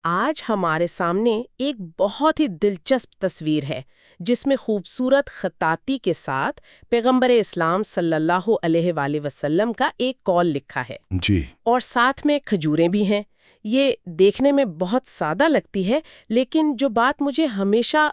آج ہمارے سامنے ایک بہت ہی دلچسپ تصویر ہے جس میں خوبصورت خطاطی کے ساتھ پیغمبر اسلام صلی اللہ علیہ وآلہ وسلم کا ایک قول لکھا ہے جی اور ساتھ میں کھجوریں بھی ہیں۔ یہ دیکھنے میں بہت سادہ لگتی ہے، لیکن جو بات مجھے ہمیشہ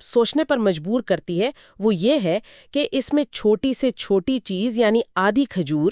سوچنے پر مجبور کرتی ہے وہ یہ ہے کہ اس میں چھوٹی سے چھوٹی چیز یعنی آدھی کھجور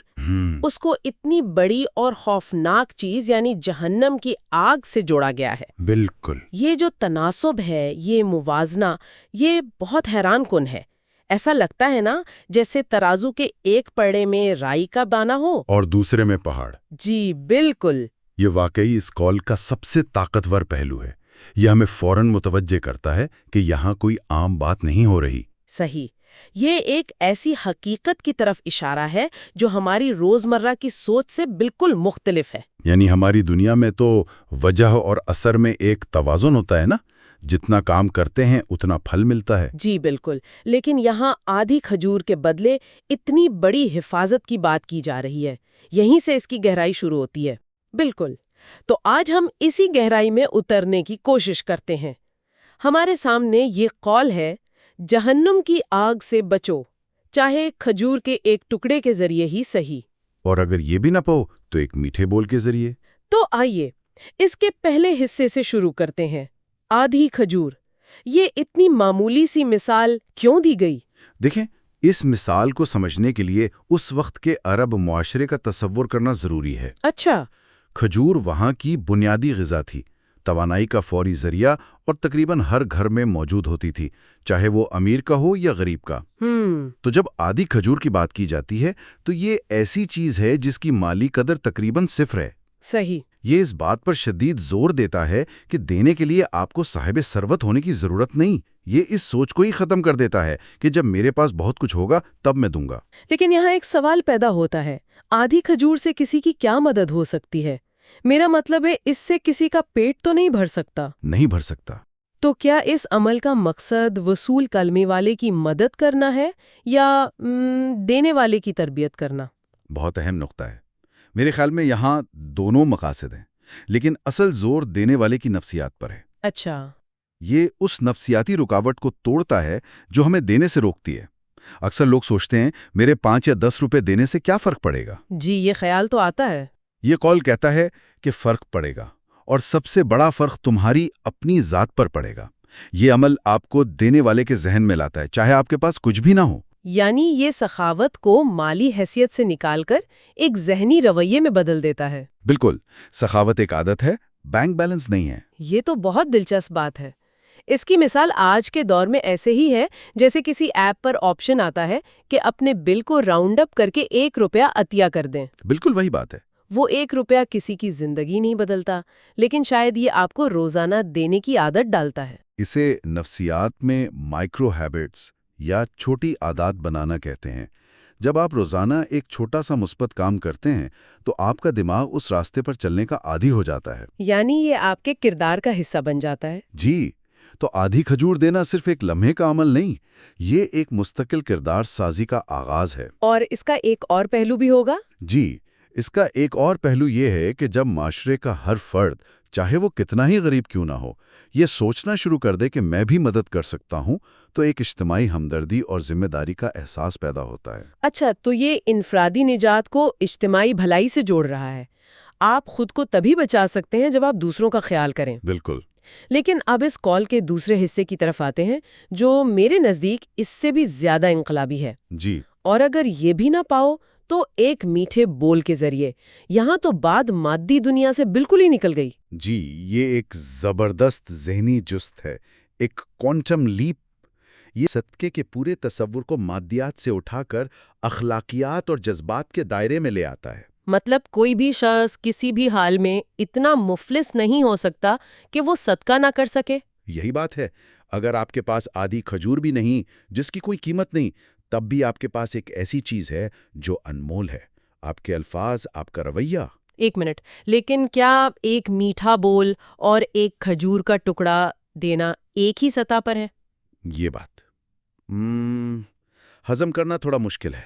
اس کو اتنی بڑی اور خوفناک چیز یعنی جہنم کی آگ سے جوڑا گیا ہے۔ بالکل یہ جو تناسب ہے، یہ موازنہ، یہ بہت حیران کن ہے۔ ایسا لگتا ہے نا جیسے ترازو کے ایک پڑے میں رائی کا دانہ ہو اور دوسرے میں پہاڑ۔ جی بالکل۔ یہ واقعی اس کال کا سب سے طاقتور پہلو ہے۔ یہ ہمیں فوراً متوجہ کرتا ہے کہ یہاں کوئی عام بات نہیں ہو رہی۔ صحیح، یہ ایک ایسی حقیقت کی طرف اشارہ ہے جو ہماری روزمرہ کی سوچ سے بالکل مختلف ہے۔ یعنی ہماری دنیا میں تو وجہ اور اثر میں ایک توازن ہوتا ہے نا، جتنا کام کرتے ہیں اتنا پھل ملتا ہے۔ جی بالکل، لیکن یہاں آدھی کھجور کے بدلے اتنی بڑی حفاظت کی بات کی جا رہی ہے۔ یہیں سے اس کی گہرائی شروع ہوتی ہے۔ بالکل، تو آج ہم اسی گہرائی میں اترنے کی کوشش کرتے ہیں۔ ہمارے سامنے یہ قول ہے، جہنم کی آگ سے بچو، چاہے کھجور کے ایک ٹکڑے کے ذریعے ہی صحیح۔ اور اگر یہ بھی نہ پاؤ تو ایک میٹھے بول کے ذریعے۔ تو آئیے اس کے پہلے حصے سے شروع کرتے ہیں، آدھی کھجور۔ یہ اتنی معمولی سی مثال کیوں دی گئی؟ دیکھیں، اس مثال کو سمجھنے کے لیے اس وقت کے عرب معاشرے کا تصور کرنا ضروری ہے۔ اچھا۔ کھجور وہاں کی بنیادی غذا تھی، توانائی کا فوری ذریعہ، اور تقریباً ہر گھر میں موجود ہوتی تھی، چاہے وہ امیر کا ہو یا غریب کا۔ تو جب آدھی کھجور کی بات کی جاتی ہے تو یہ ایسی چیز ہے جس کی مالی قدر تقریباً صفر ہے۔ صحیح۔ یہ اس بات پر شدید زور دیتا ہے کہ دینے کے لیے آپ کو صاحب ثروت ہونے کی ضرورت نہیں۔ یہ اس سوچ کو ہی ختم کر دیتا ہے کہ جب میرے پاس بہت کچھ ہوگا تب میں دوں گا۔ لیکن یہاں ایک سوال پیدا ہوتا ہے، آدھی کھجور سے کسی کی کیا مدد ہو سکتی ہے؟ میرا مطلب ہے اس سے کسی کا پیٹ تو نہیں بھر سکتا؟ نہیں بھر سکتا۔ تو کیا اس عمل کا مقصد وصول کلمے والے کی مدد کرنا ہے یا دینے والے کی تربیت کرنا؟ بہت اہم نقطہ ہے۔ میرے خیال میں یہاں دونوں مقاصد ہیں، لیکن اصل زور دینے والے کی نفسیات پر ہے۔ اچھا۔ یہ اس نفسیاتی رکاوٹ کو توڑتا ہے جو ہمیں دینے سے روکتی ہے۔ اکثر لوگ سوچتے ہیں میرے 5 یا 10 روپے دینے سے کیا فرق پڑے گا؟ جی یہ خیال تو آتا ہے۔ یہ قول کہتا ہے کہ فرق پڑے گا، اور سب سے بڑا فرق تمہاری اپنی ذات پر پڑے گا۔ یہ عمل آپ کو دینے والے کے ذہن میں لاتا ہے، چاہے آپ کے پاس کچھ بھی نہ ہو۔ یعنی یہ سخاوت کو مالی حیثیت سے نکال کر ایک ذہنی رویے میں بدل دیتا ہے۔ بالکل، سخاوت ایک عادت ہے، بینک بیلنس نہیں ہے۔ یہ تو بہت دلچسپ بات ہے۔ اس کی مثال آج کے دور میں ایسے ہی ہے جیسے کسی ایپ پر آپشن آتا ہے کہ اپنے بل کو راؤنڈ اپ کر کے 1 روپیہ عطیہ کر دیں۔ بالکل وہی بات ہے۔ وہ 1 روپیہ کسی کی زندگی نہیں بدلتا، لیکن شاید یہ آپ کو روزانہ دینے کی عادت ڈالتا ہے۔ اسے نفسیات میں مائکرو ہیبٹس یا چھوٹی عادات بنانا کہتے ہیں۔ جب آپ روزانہ ایک چھوٹا سا مثبت کام کرتے ہیں تو آپ کا دماغ اس راستے پر چلنے کا عادی ہو جاتا ہے۔ یعنی یہ آپ کے کردار کا حصہ بن جاتا ہے۔ جی، تو آدھی کھجور دینا صرف ایک لمحے کا عمل نہیں، یہ ایک مستقل کردار سازی کا آغاز ہے۔ اور اس کا ایک اور پہلو بھی ہوگا؟ جی، اس کا ایک اور پہلو یہ ہے کہ جب معاشرے کا ہر فرد، چاہے وہ کتنا ہی غریب کیوں نہ ہو، یہ سوچنا شروع کر دے کہ میں بھی مدد کر سکتا ہوں، تو ایک اجتماعی ہمدردی اور ذمہ داری کا احساس پیدا ہوتا ہے۔ اچھا، تو یہ انفرادی نجات کو اجتماعی بھلائی سے جوڑ رہا ہے۔ آپ خود کو تبھی بچا سکتے ہیں جب آپ دوسروں کا خیال کریں۔ بالکل۔ لیکن اب اس کال کے دوسرے حصے کی طرف آتے ہیں جو میرے نزدیک اس سے بھی زیادہ انقلابی ہے۔ جی، اور اگر یہ بھی نہ پاؤ تو ایک میٹھے بول کے ذریعے۔ یہاں تو بات مادی دنیا سے بالکل ہی نکل گئی۔ جی، یہ ایک زبردست ذہنی جست ہے، ایک کوانٹم لیپ۔ یہ صدقے کے پورے تصور کو مادیات سے اٹھا کر اخلاقیات اور جذبات کے دائرے میں لے آتا ہے۔ مطلب کوئی بھی شخص کسی بھی حال میں اتنا مفلس نہیں ہو سکتا کہ وہ صدقہ نہ کر سکے۔ یہی بات ہے، اگر آپ کے پاس آدھی کھجور بھی نہیں، جس کی کوئی قیمت نہیں، تب بھی آپ کے پاس ایک ایسی چیز ہے جو انمول ہے، آپ کے الفاظ، آپ کا رویہ۔ ایک منٹ، لیکن کیا ایک میٹھا بول اور ایک کھجور کا ٹکڑا دینا ایک ہی سطح پر ہے؟ یہ بات ہضم کرنا تھوڑا مشکل ہے۔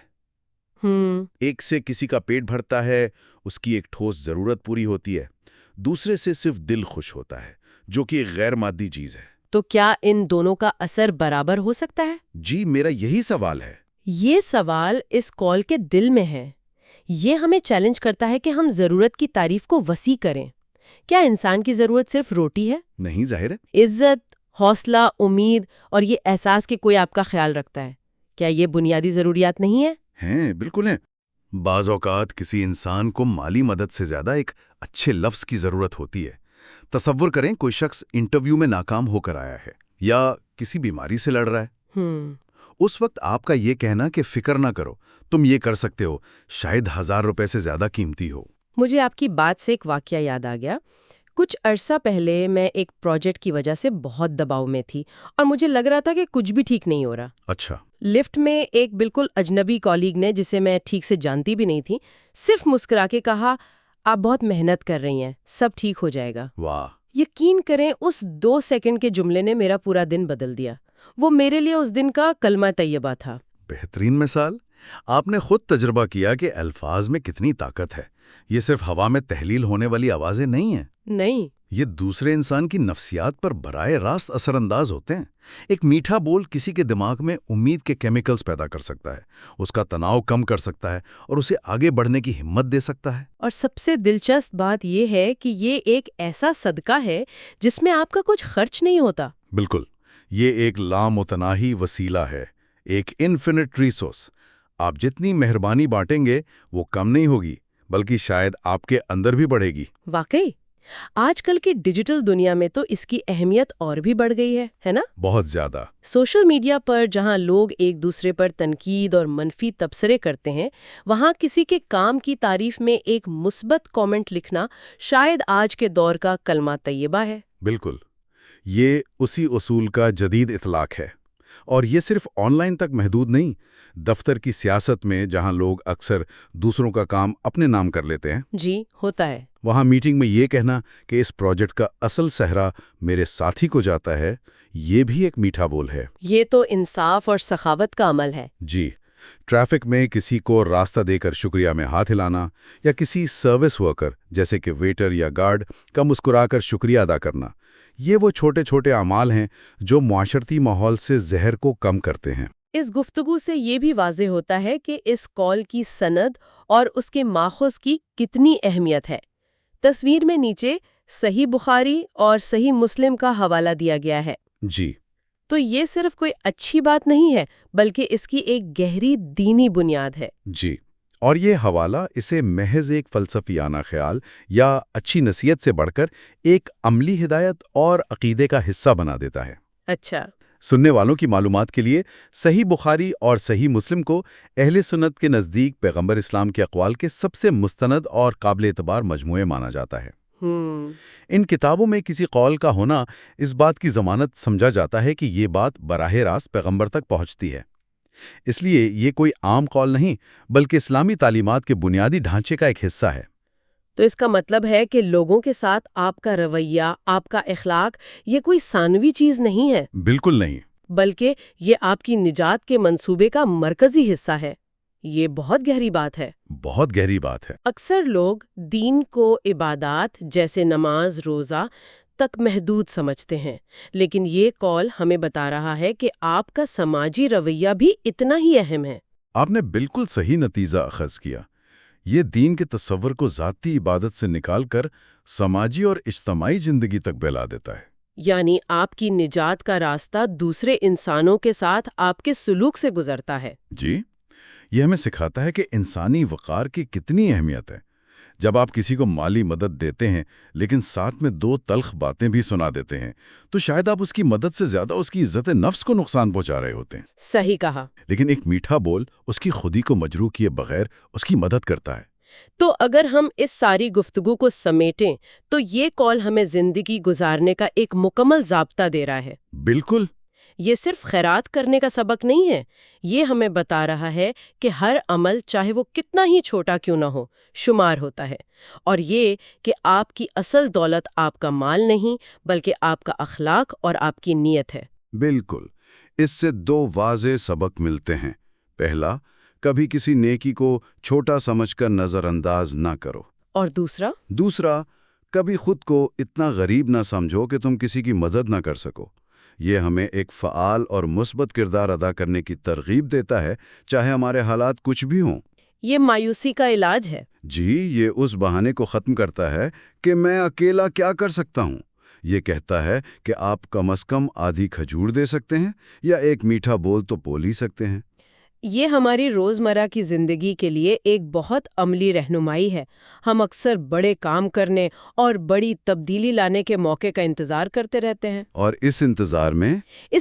ایک سے کسی کا پیٹ بھرتا ہے، اس کی ایک ٹھوس ضرورت پوری ہوتی ہے۔ دوسرے سے صرف دل خوش ہوتا ہے، جو کہ ایک غیر مادی چیز ہے۔ تو کیا ان دونوں کا اثر برابر ہو سکتا ہے؟ جی، میرا یہی سوال ہے۔ یہ سوال اس کال کے دل میں ہے۔ یہ ہمیں چیلنج کرتا ہے کہ ہم ضرورت کی تعریف کو وسیع کریں۔ کیا انسان کی ضرورت صرف روٹی ہے؟ نہیں، ظاہر ہے۔ عزت، حوصلہ، امید اور یہ احساس کہ کوئی آپ کا خیال رکھتا ہے، کیا یہ بنیادی ضروریات نہیں ہیں؟ ہیں، بالکل ہیں۔ بعض اوقات کسی انسان کو مالی مدد سے زیادہ ایک اچھے لفظ کی ضرورت ہوتی ہے۔ تصور کریں کوئی شخص انٹرویو میں ناکام ہو کر آیا ہے یا کسی بیماری سے لڑ رہا ہے۔ اس وقت آپ کا یہ کہنا کہ فکر نہ کرو، تم یہ کر سکتے ہو، شاید 1000 روپے سے زیادہ قیمتی ہو۔ مجھے آپ کی بات سے ایک واقعہ یاد آ گیا۔ کچھ عرصہ پہلے میں ایک پروجیکٹ کی وجہ سے بہت دباؤ میں تھی اور مجھے لگ رہا تھا کہ کچھ بھی ٹھیک نہیں ہو رہا۔ اچھا۔ لفٹ میں ایک بالکل اجنبی کالیگ نے، جسے میں ٹھیک سے جانتی بھی نہیں تھی، صرف مسکرا کے کہا، آپ بہت محنت کر رہی ہیں، سب ٹھیک ہو جائے گا۔ واہ! یقین کریں اس 2 سیکنڈ کے جملے نے میرا پورا دن بدل دیا۔ وہ میرے لیے اس دن کا کلمہ طیبہ تھا۔ بہترین مثال۔ آپ نے خود تجربہ کیا کہ الفاظ میں کتنی طاقت ہے۔ یہ صرف ہوا میں تحلیل ہونے والی آوازیں نہیں ہیں۔ نہیں، یہ دوسرے انسان کی نفسیات پر براہ راست اثر انداز ہوتے ہیں۔ ایک میٹھا بول کسی کے دماغ میں امید کے کیمیکلز پیدا کر سکتا ہے، اس کا تناؤ کم کر سکتا ہے اور اسے آگے بڑھنے کی ہمت دے سکتا ہے۔ اور سب سے دلچسپ بات یہ ہے کہ یہ ایک ایسا صدقہ ہے جس میں آپ کا کچھ خرچ نہیں ہوتا۔ بالکل، یہ ایک لامتناہی وسیلہ ہے، ایک انفینٹ ریسورس۔ آپ جتنی مہربانی بانٹیں گے وہ کم نہیں ہوگی، بلکہ شاید آپ کے اندر بھی بڑھے گی۔ واقعی آج کل کی ڈیجیٹل دنیا میں تو اس کی اہمیت اور بھی بڑھ گئی ہے نا؟ بہت زیادہ۔ سوشل میڈیا پر جہاں لوگ ایک دوسرے پر تنقید اور منفی تبصرے کرتے ہیں، وہاں کسی کے کام کی تعریف میں ایک مثبت کامنٹ لکھنا شاید آج کے دور کا کلمہ طیبہ ہے۔ بالکل، یہ اسی اصول کا جدید اطلاق ہے، اور یہ صرف آن لائن تک محدود نہیں۔ دفتر کی سیاست میں جہاں لوگ اکثر دوسروں کا کام اپنے نام کر لیتے ہیں، جی ہوتا ہے، وہاں میٹنگ میں یہ کہنا کہ اس پروجیکٹ کا اصل سہرا میرے ساتھی کو جاتا ہے، یہ بھی ایک میٹھا بول ہے۔ یہ تو انصاف اور سخاوت کا عمل ہے۔ جی، ٹریفک میں کسی کو راستہ دے کر شکریہ میں ہاتھ ہلانا، یا کسی سروس ورکر جیسے کہ ویٹر یا گارڈ کا مسکرا کر شکریہ ادا کرنا، یہ وہ چھوٹے چھوٹے اعمال ہیں جو معاشرتی ماحول سے زہر کو کم کرتے ہیں۔ اس گفتگو سے یہ بھی واضح ہوتا ہے کہ اس کال کی سند اور اس کے ماخذ کی کتنی اہمیت ہے۔ تصویر میں نیچے صحیح بخاری اور صحیح مسلم کا حوالہ دیا گیا ہے۔ جی، تو یہ صرف کوئی اچھی بات نہیں ہے، بلکہ اس کی ایک گہری دینی بنیاد ہے۔ جی، اور یہ حوالہ اسے محض ایک فلسفیانہ خیال یا اچھی نصیحت سے بڑھ کر ایک عملی ہدایت اور عقیدے کا حصہ بنا دیتا ہے۔ اچھا، سننے والوں کی معلومات کے لیے صحیح بخاری اور صحیح مسلم کو اہل سنت کے نزدیک پیغمبر اسلام کے اقوال کے سب سے مستند اور قابل اعتبار مجموعے مانا جاتا ہے۔ ان کتابوں میں کسی قول کا ہونا اس بات کی ضمانت سمجھا جاتا ہے کہ یہ بات براہ راست پیغمبر تک پہنچتی ہے۔ اس لیے یہ کوئی عام قول نہیں، بلکہ اسلامی تعلیمات کے بنیادی ڈھانچے کا ایک حصہ ہے۔ تو اس کا مطلب ہے کہ لوگوں کے ساتھ آپ کا رویہ، آپ کا اخلاق، یہ کوئی ثانوی چیز نہیں ہے، بالکل نہیں، بلکہ یہ آپ کی نجات کے منصوبے کا مرکزی حصہ ہے۔ یہ بہت گہری بات ہے۔ بہت گہری بات ہے۔ اکثر لوگ دین کو عبادات جیسے نماز، روزہ تک محدود سمجھتے ہیں، لیکن یہ قول ہمیں بتا رہا ہے کہ آپ کا سماجی رویہ بھی اتنا ہی اہم ہے۔ آپ نے بالکل صحیح نتیجہ اخذ کیا۔ یہ دین کے تصور کو ذاتی عبادت سے نکال کر سماجی اور اجتماعی زندگی تک پھیلا دیتا ہے۔ یعنی آپ کی نجات کا راستہ دوسرے انسانوں کے ساتھ آپ کے سلوک سے گزرتا ہے۔ جی، یہ ہمیں سکھاتا ہے کہ انسانی وقار کی کتنی اہمیت ہے۔ جب آپ کسی کو مالی مدد دیتے ہیں لیکن ساتھ میں 2 تلخ باتیں بھی سنا دیتے ہیں، تو شاید آپ اس کی مدد سے زیادہ اس کی عزت نفس کو نقصان پہنچا رہے ہوتے ہیں۔ صحیح کہا۔ لیکن ایک میٹھا بول اس کی خودی کو مجروح کیے بغیر اس کی مدد کرتا ہے۔ تو اگر ہم اس ساری گفتگو کو سمیٹیں تو یہ قول ہمیں زندگی گزارنے کا ایک مکمل ضابطہ دے رہا ہے۔ بالکل۔ یہ صرف خیرات کرنے کا سبق نہیں ہے، یہ ہمیں بتا رہا ہے کہ ہر عمل چاہے وہ کتنا ہی چھوٹا کیوں نہ ہو شمار ہوتا ہے، اور یہ کہ آپ کی اصل دولت آپ کا مال نہیں بلکہ آپ کا اخلاق اور آپ کی نیت ہے۔ بالکل، اس سے 2 واضح سبق ملتے ہیں۔ پہلا، کبھی کسی نیکی کو چھوٹا سمجھ کر نظر انداز نہ کرو، اور دوسرا، کبھی خود کو اتنا غریب نہ سمجھو کہ تم کسی کی مدد نہ کر سکو۔ یہ ہمیں ایک فعال اور مثبت کردار ادا کرنے کی ترغیب دیتا ہے، چاہے ہمارے حالات کچھ بھی ہوں۔ یہ مایوسی کا علاج ہے۔ جی، یہ اس بہانے کو ختم کرتا ہے کہ میں اکیلا کیا کر سکتا ہوں۔ یہ کہتا ہے کہ آپ کم از کم آدھی کھجور دے سکتے ہیں یا ایک میٹھا بول تو بول ہی سکتے ہیں۔ یہ ہماری روزمرہ کی زندگی کے لیے ایک بہت عملی رہنمائی ہے۔ ہم اکثر بڑے کام کرنے اور بڑی تبدیلی لانے کے موقع کا انتظار کرتے رہتے ہیں، اور اس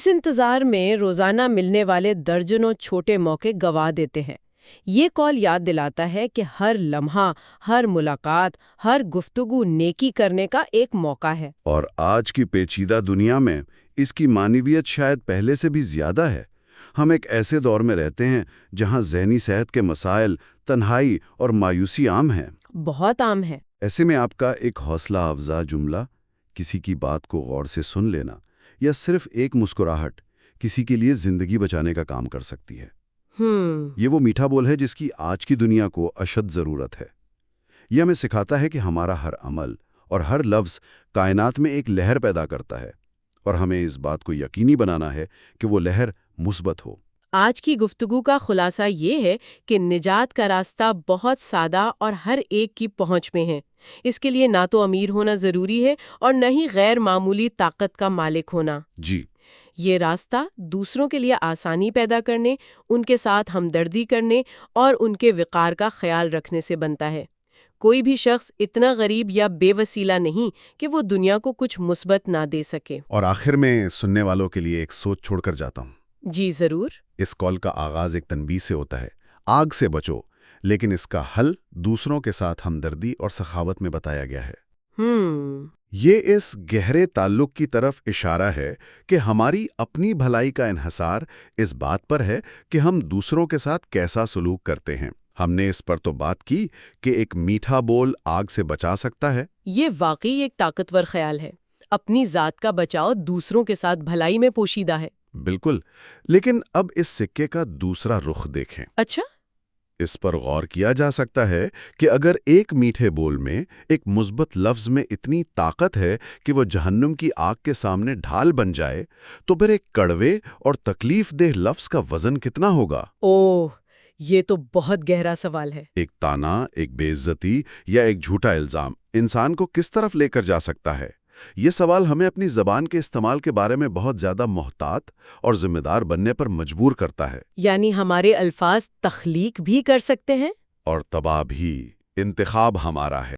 انتظار میں روزانہ ملنے والے درجنوں چھوٹے موقع گوا دیتے ہیں۔ یہ کال یاد دلاتا ہے کہ ہر لمحہ، ہر ملاقات، ہر گفتگو نیکی کرنے کا ایک موقع ہے۔ اور آج کی پیچیدہ دنیا میں اس کی معنویت شاید پہلے سے بھی زیادہ ہے۔ ہم ایک ایسے دور میں رہتے ہیں جہاں ذہنی صحت کے مسائل، تنہائی اور مایوسی عام ہیں۔ بہت عام ہے۔ ایسے میں آپ کا ایک حوصلہ افزا جملہ، کسی کی بات کو غور سے سن لینا، یا صرف ایک مسکراہٹ کسی کے لیے زندگی بچانے کا کام کر سکتی ہے۔ یہ وہ میٹھا بول ہے جس کی آج کی دنیا کو اشد ضرورت ہے۔ یہ ہمیں سکھاتا ہے کہ ہمارا ہر عمل اور ہر لفظ کائنات میں ایک لہر پیدا کرتا ہے، اور ہمیں اس بات کو یقینی بنانا ہے کہ وہ لہر مثبت ہو۔ آج کی گفتگو کا خلاصہ یہ ہے کہ نجات کا راستہ بہت سادہ اور ہر ایک کی پہنچ میں ہے۔ اس کے لیے نہ تو امیر ہونا ضروری ہے اور نہ ہی غیر معمولی طاقت کا مالک ہونا۔ جی، یہ راستہ دوسروں کے لیے آسانی پیدا کرنے، ان کے ساتھ ہمدردی کرنے اور ان کے وقار کا خیال رکھنے سے بنتا ہے۔ کوئی بھی شخص اتنا غریب یا بے وسیلہ نہیں کہ وہ دنیا کو کچھ مثبت نہ دے سکے۔ اور آخر میں سننے والوں کے لیے ایک سوچ چھوڑ کر جاتا ہوں۔ جی ضرور۔ اس کال کا آغاز ایک تنبیہ سے ہوتا ہے، آگ سے بچو، لیکن اس کا حل دوسروں کے ساتھ ہمدردی اور سخاوت میں بتایا گیا ہے۔ یہ اس گہرے تعلق کی طرف اشارہ ہے کہ ہماری اپنی بھلائی کا انحصار اس بات پر ہے کہ ہم دوسروں کے ساتھ کیسا سلوک کرتے ہیں۔ ہم نے اس پر تو بات کی کہ ایک میٹھا بول آگ سے بچا سکتا ہے۔ یہ واقعی ایک طاقتور خیال ہے۔ اپنی ذات کا بچاؤ دوسروں کے ساتھ بھلائی میں پوشیدہ ہے۔ بالکل، لیکن اب اس سکے کا دوسرا رخ دیکھیں۔ اچھا؟ اس پر غور کیا جا سکتا ہے کہ اگر ایک میٹھے بول میں، ایک مثبت لفظ میں اتنی طاقت ہے کہ وہ جہنم کی آگ کے سامنے ڈھال بن جائے، تو پھر ایک کڑوے اور تکلیف دہ لفظ کا وزن کتنا ہوگا؟ اوہ، یہ تو بہت گہرا سوال ہے۔ ایک طعنہ، ایک بے عزتی یا ایک جھوٹا الزام انسان کو کس طرف لے کر جا سکتا ہے؟ یہ سوال ہمیں اپنی زبان کے استعمال کے بارے میں بہت زیادہ محتاط اور ذمہ دار بننے پر مجبور کرتا ہے۔ یعنی ہمارے الفاظ تخلیق بھی کر سکتے ہیں اور تباہ بھی۔ انتخاب ہمارا ہے۔